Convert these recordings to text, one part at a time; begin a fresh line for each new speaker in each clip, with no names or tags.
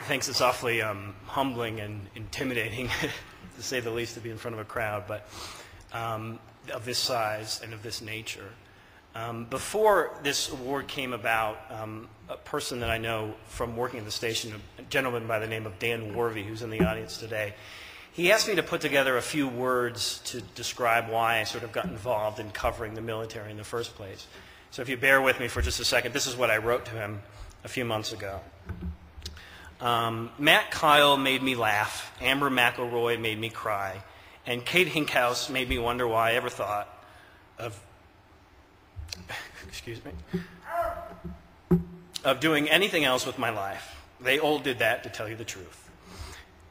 thinks it's awfully humbling and intimidating, to say the least, to be in front of a crowd, but of this size and of this nature. Before this award came about, a person that I know from working at the station, a gentleman by the name of Dan Warvey, who's in the audience today, he asked me to put together a few words to describe why I sort of got involved in covering the military in the first place. So if you bear with me for just a second, this is what I wrote to him a few months ago. Matt Kyle made me laugh, Amber McElroy made me cry, and Kate Hinkhouse made me wonder why I ever thought of of doing anything else with my life. They all did that, to tell you the truth.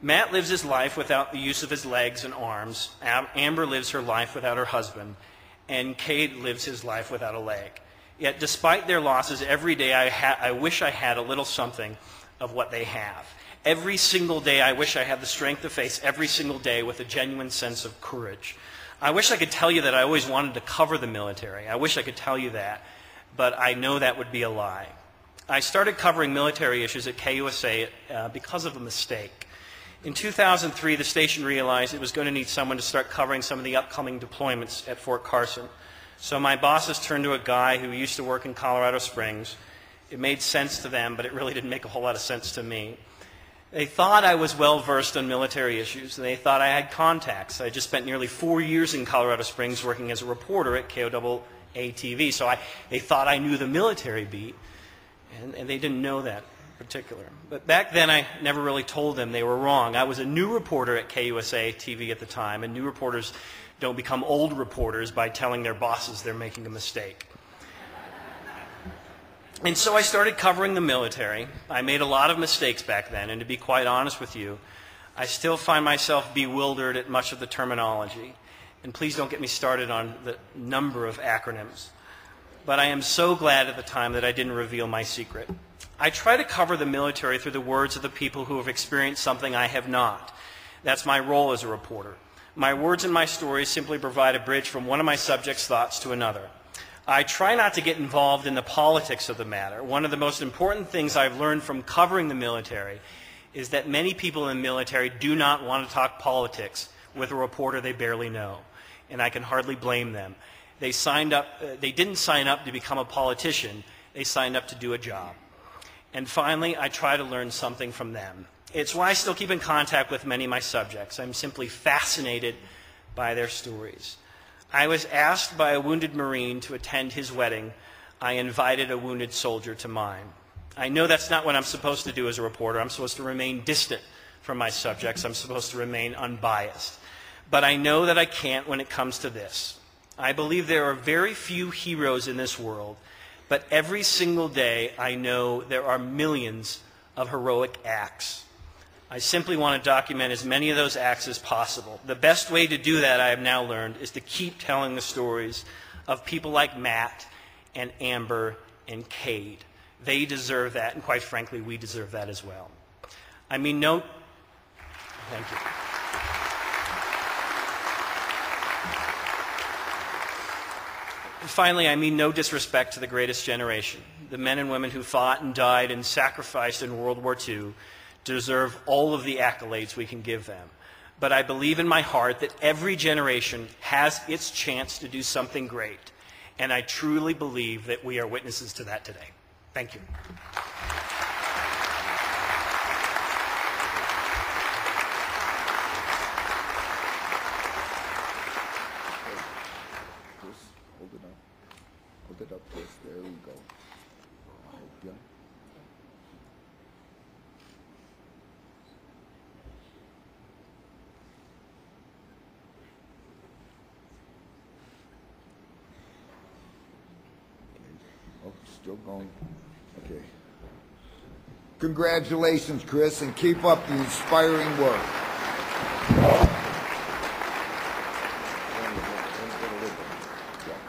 Matt lives his life without the use of his legs and arms. Amber lives her life without her husband. And Cade lives his life without a leg. Yet despite their losses, every day I wish I had a little something of what they have. Every single day I wish I had the strength to face every single day with a genuine sense of courage. I wish I could tell you that I always wanted to cover the military. I wish I could tell you that, but I know that would be a lie. I started covering military issues at KUSA because of a mistake. In 2003, the station realized it was going to need someone to start covering some of the upcoming deployments at Fort Carson. So my bosses turned to a guy who used to work in Colorado Springs. It made sense to them, but it really didn't make a whole lot of sense to me. They thought I was well-versed on military issues, and they thought I had contacts. I just spent nearly 4 years in Colorado Springs working as a reporter at KOAA TV, so they thought I knew the military beat, and they didn't know that in particular. But back then, I never really told them they were wrong. I was a new reporter at KUSA TV at the time, and new reporters don't become old reporters by telling their bosses they're making a mistake. And so I started covering the military. I made a lot of mistakes back then, and to be quite honest with you, I still find myself bewildered at much of the terminology. And please don't get me started on the number of acronyms. But I am so glad at the time that I didn't reveal my secret. I try to cover the military through the words of the people who have experienced something I have not. That's my role as a reporter. My words and my stories simply provide a bridge from one of my subject's thoughts to another. I try not to get involved in the politics of the matter. One of the most important things I've learned from covering the military is that many people in the military do not want to talk politics with a reporter they barely know, and I can hardly blame them. They didn't sign up to become a politician. They signed up to do a job. And finally, I try to learn something from them. It's why I still keep in contact with many of my subjects. I'm simply fascinated by their stories. I was asked by a wounded Marine to attend his wedding. I invited a wounded soldier to mine. I know that's not what I'm supposed to do as a reporter. I'm supposed to remain distant from my subjects. I'm supposed to remain unbiased. But I know that I can't when it comes to this. I believe there are very few heroes in this world, but every single day I know there are millions of heroic acts. I simply want to document as many of those acts as possible. The best way to do that, I have now learned, is to keep telling the stories of people like Matt and Amber and Cade. They deserve that, and quite frankly, we deserve that as well. I mean no... Thank you. Finally, I mean no disrespect to the greatest generation, the men and women who fought and died and sacrificed in World War II, deserve all of the accolades we can give them. But I believe in my heart that every generation has its chance to do something great. And I truly believe that we are witnesses to that today. Thank you.
Hold it up. Hold it up, Chris. There we go. Yeah. Oh, still going. Okay. Congratulations, Chris, and keep up the inspiring work.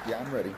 Yeah, I'm ready.